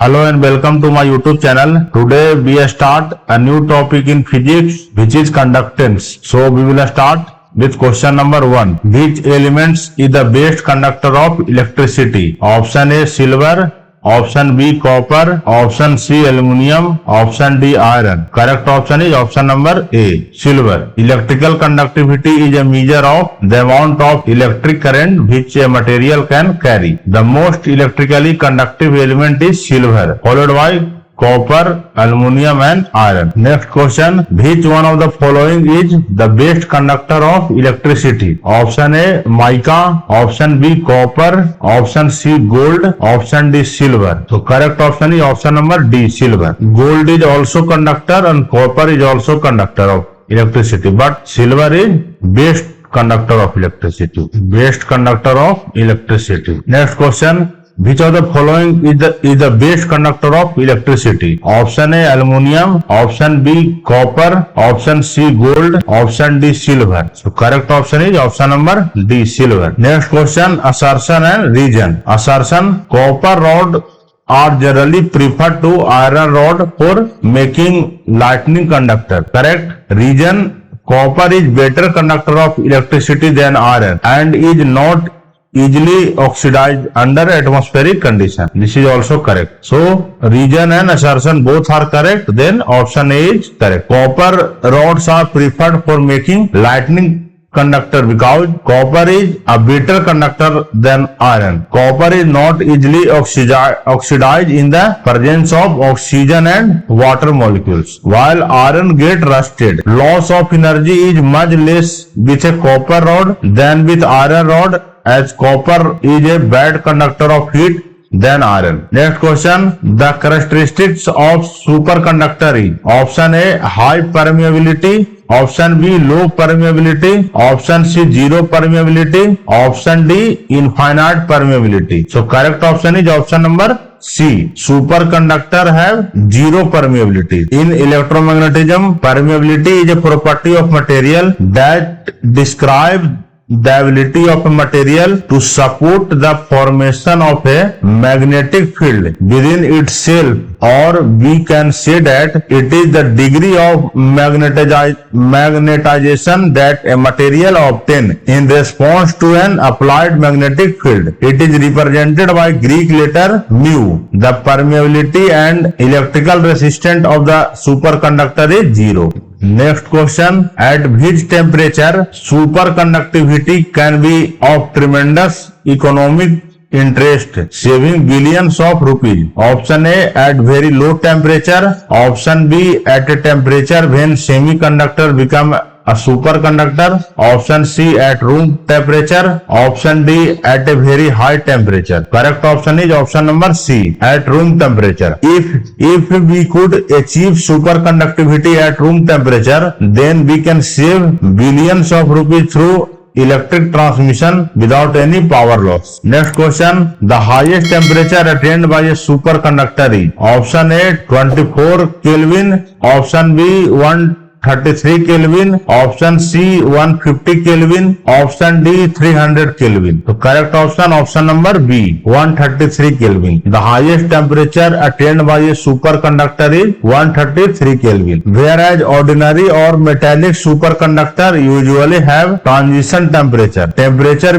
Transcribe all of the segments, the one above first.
Hello and welcome to my YouTube channel. Today we start a new topic in physics which is conductance. So we will start with question number 1. Which elements is the best conductor of electricity? Option A silver, option B copper, option C aluminum, option D iron. Correct option is option number A silver. Electrical conductivity is a measure of the amount of electric current which a material can carry. The most electrically conductive element is silver, followed by copper, aluminum and iron. Next question. Which one of the following is the best conductor of electricity? Option A mica, option B copper, option C gold, option D silver. So correct option is option number D silver. Gold is also conductor and copper is also conductor of electricity, but silver is best conductor of electricity. Best conductor of electricity. Next question. Which of the following is the best conductor of electricity? Option A aluminum, option B copper, option C gold, option D silver. So correct option is option number D silver. Next question. Assertion and reason. Assertion: copper rod are generally preferred to iron rod for making lightning conductor. Correct. Reason: copper is better conductor of electricity than iron and is not easily oxidized under atmospheric condition. This is also correct. So reason and assertion both are correct. Then option A is correct. Copper rods are preferred for making lightning conductor because copper is a better conductor than iron. Copper is not easily oxidized in the presence of oxygen and water molecules, while iron gets rusted. Loss of energy is much less with a copper rod than with iron rod, as copper is a bad conductor of heat than iron. Next question. The characteristics of superconductor is: option A high permeability, option B low permeability, option C zero permeability, option D infinite permeability. So correct option is option number C. Superconductor have zero permeability. In electromagnetism, permeability is a property of material that describes the ability of a material to support the formation of a magnetic field within itself, or we can say that it is the degree of magnetization that a material obtains in response to an applied magnetic field. It is represented by Greek letter mu. The permeability and electrical resistance of the superconductor is zero. Next question. At which temperature superconductivity can be of tremendous economic interest, saving billions of rupees? Option A at very low temperature, option B at a temperature when semiconductor become a superconductor, option C at room temperature, option D at a very high temperature. Correct option is option number C at room temperature. If we could achieve superconductivity at room temperature, then we can save billions of rupees through electric transmission without any power loss. Next question. The highest temperature attained by a superconductor is: option A 24 Kelvin, option B 133 Kelvin, option C 150 Kelvin, option D 300 Kelvin. So correct option number B 133 Kelvin. The highest temperature attained by a superconductor is 133 Kelvin, whereas ordinary or metallic superconductor usually have transition temperature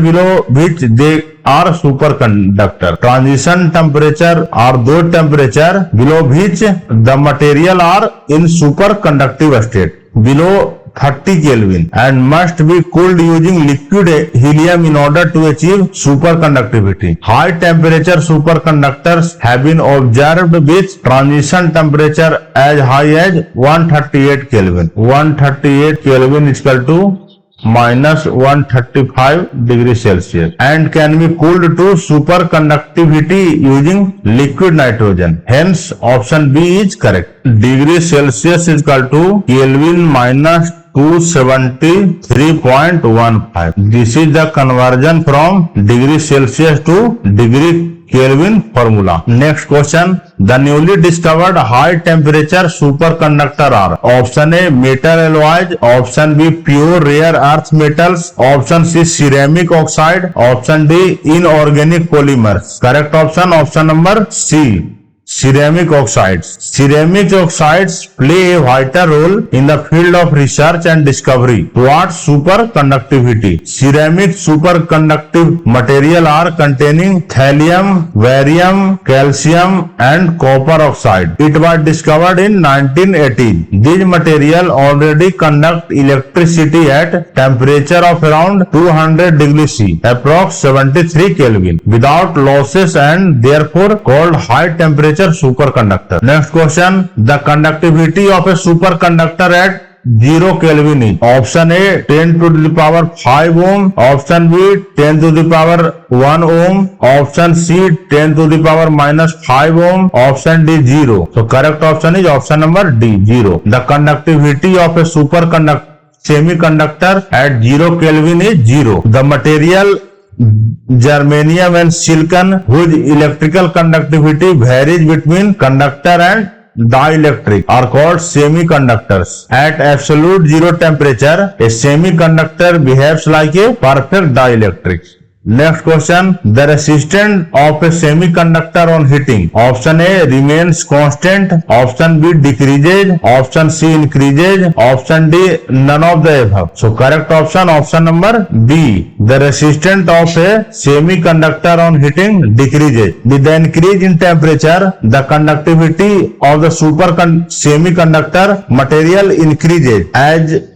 below which they are superconductor. Transition temperature are those temperature below which the material are in superconductive state below 30 Kelvin and must be cooled using liquid helium in order to achieve superconductivity. High temperature superconductors have been observed with transition temperature as high as 138 Kelvin. 138 Kelvin is equal to minus 135 degrees Celsius and can be cooled to superconductivity using liquid nitrogen. Hence option B is correct. Degree Celsius is equal to Kelvin minus 273.15. This is the conversion from degree Celsius to degree Kelvin formula. Next question. The newly discovered high temperature superconductor are: option A metal alloys, option B pure rare earth metals, option C ceramic oxide, option D inorganic polymers. Correct option number C Ceramic oxides. Ceramic oxides play a vital role in the field of research and discovery towards superconductivity. Ceramic superconductive material are containing thallium, barium, calcium and copper oxide. It was discovered in 1980. These material already conduct electricity at temperature of around 200 degrees C, approx 73 Kelvin, without losses and therefore called high temperature superconductor. Next question. The conductivity of a superconductor at 0 Kelvin is option A 10 to the power 5 ohm, option B 10 to the power 1 ohm, option C 10 to the power minus 5 ohm, option D 0. So correct option is option number D 0. The conductivity of a semiconductor at 0 Kelvin is 0. The material germanium and silicon whose electrical conductivity varies between conductor and dielectric are called semiconductors. At absolute zero temperature, a semiconductor behaves like a perfect dielectric. Next question. The resistance of a semiconductor on heating. Option A remains constant, option B decreases, option C increases, option D none of the above. So correct option, option number B. The resistance of a semiconductor on heating decreases. With the increase in temperature, the conductivity of the semiconductor material increases. As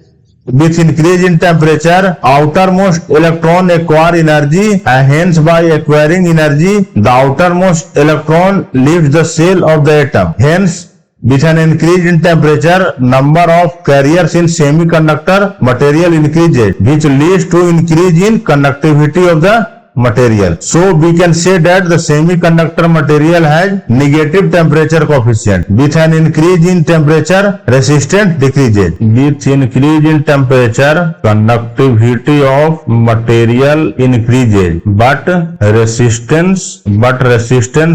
with increase in temperature, outermost electron acquire energy and hence by acquiring energy, the outermost electron leaves the shell of the atom. Hence, with an increase in temperature, number of carriers in semiconductor material increases, which leads to increase in conductivity of the material. So we can say that the semiconductor material has negative temperature coefficient. With an increase in temperature, resistance decreases. With increase in temperature, conductivity of material increases, but resistance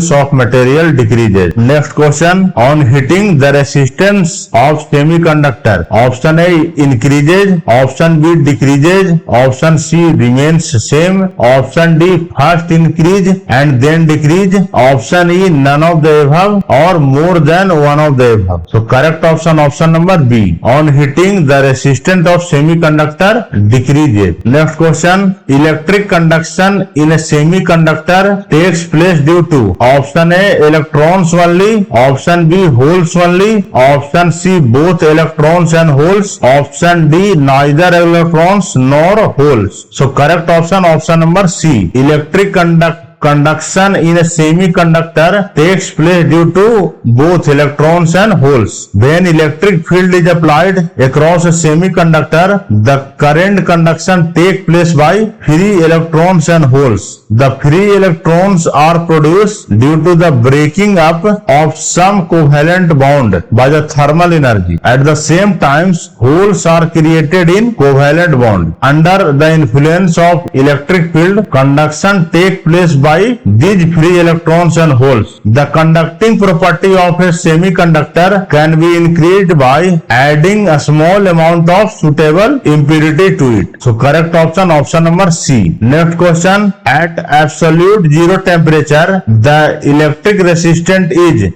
of material decreases. Next question. On heating, the resistance of semiconductor. Option A increases, option B decreases, option C remains same, option D first increase and then decrease, option E none of the above or more than one of the above. So correct option, option number B. On heating, the resistance of semiconductor decreases. Next question. Electric conduction in a semiconductor takes place due to option A electrons only, option B holes only, option C both electrons and holes, option D neither electrons nor holes. So correct option, option number C. Electric conduction in a semiconductor takes place due to both electrons and holes. When electric field is applied across a semiconductor, the current conduction takes place by free electrons and holes. The free electrons are produced due to the breaking up of some covalent bond by the thermal energy. At the same time, holes are created in covalent bond. Under the influence of electric field, conduction takes place by these free electrons and holes. The conducting property of a semiconductor can be increased by adding a small amount of suitable impurity to it. So correct option, option number C. Next question. At absolute zero temperature, the electric resistance in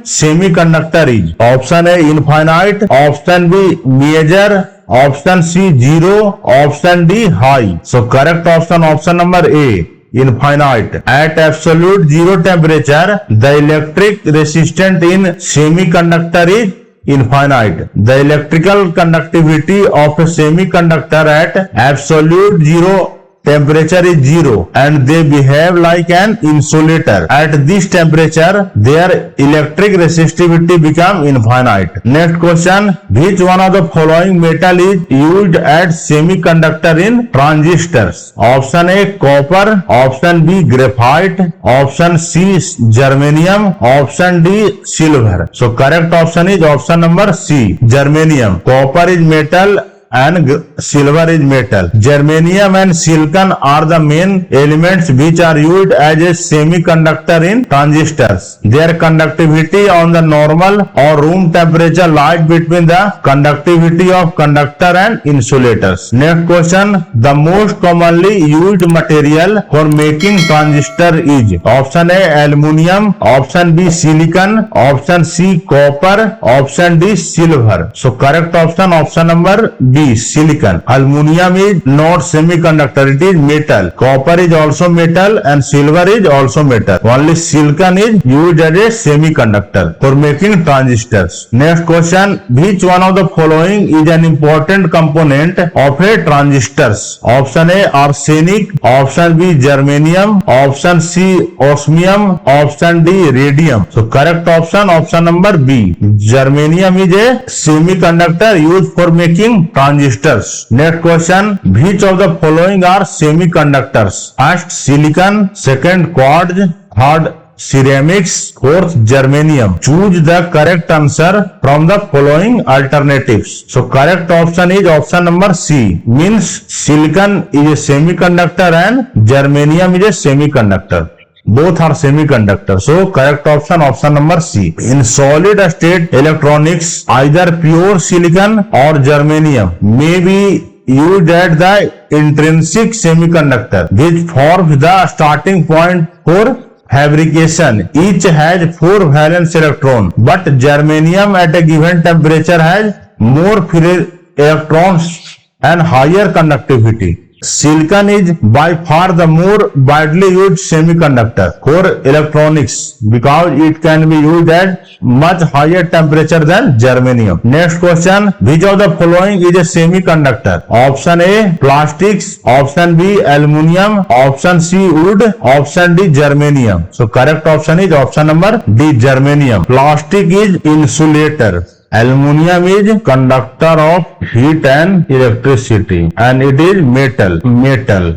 semiconductor is option A infinite, option B major, option C 0, option D high. So correct option, option number A infinite. At absolute zero temperature, the electric resistance in semiconductor is infinite. The electrical conductivity of a semiconductor at absolute zero temperature is 0 and they behave like an insulator. At this temperature, their electric resistivity becomes infinite. Next question. Which one of the following metal is used as semiconductor in transistors? Option A copper, option B graphite, option C germanium, option D silver. So correct option is option number C germanium. Copper is metal and silver is metal. Germanium and silicon are the main elements which are used as a semiconductor in transistors. Their conductivity on the normal or room temperature lies between the conductivity of conductor and insulators. Next question. The most commonly used material for making transistor is option A aluminum, option B silicon, option C copper, option D silver. So correct option number B silicon. Aluminum is not semiconductor, it is metal. Copper is also metal and silver is also metal. Only silicon is used as a semiconductor for making transistors. Next question. Which one of the following is an important component of a transistors? Option A arsenic, option B germanium, option C osmium, option D radium. So correct option number B. Germanium is a semiconductor used for making transistors. Next question. Which of the following are semiconductors? First silicon, second quartz, third ceramics, fourth germanium. Choose the correct answer from the following alternatives. So correct option is option number C. Means silicon is a semiconductor and germanium is a semiconductor. Both are semiconductors. So correct option number C. In solid state electronics, either pure silicon or germanium may be used at the intrinsic semiconductor, which forms the starting point for fabrication. Each has 4 valence electrons, but germanium at a given temperature has more free electrons and higher conductivity. Silicon is by far the more widely used semiconductor for electronics because it can be used at much higher temperature than germanium. Next question. Which of the following is a semiconductor? Option A plastics, option B aluminum, option C wood, option D germanium. So correct option is option number D germanium. Plastic is insulator. Aluminum is conductor of heat and electricity and it is metal.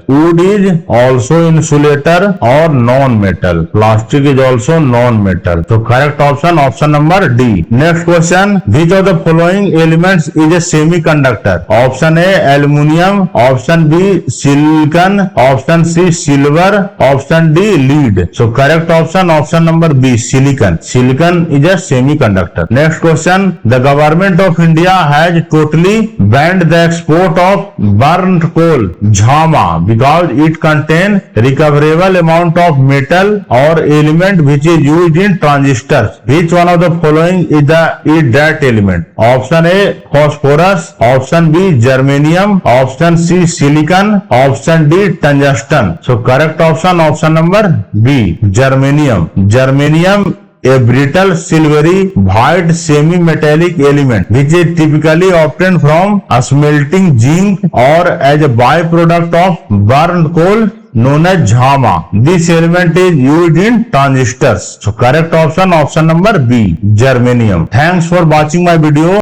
Wood is also insulator or non-metal. Plastic is also non-metal. So correct option number D. Next question. Which of the following elements is a semiconductor? Option A aluminum, option B silicon, option C silver, option D lead. So correct option number B silicon. Silicon is a semiconductor. Next question. The government of India has totally banned the export of burnt coal, jhama, because it contains recoverable amount of metal or element which is used in transistors. Which one of the following is that element? Option A phosphorus, option B germanium, option C silicon, option D tungsten. So correct option number B germanium. Germanium a brittle silvery white semi-metallic element which is typically obtained from smelting zinc or as a byproduct of burnt coal known as jhama. This element is used in transistors. So correct option number B germanium. Thanks for watching my video.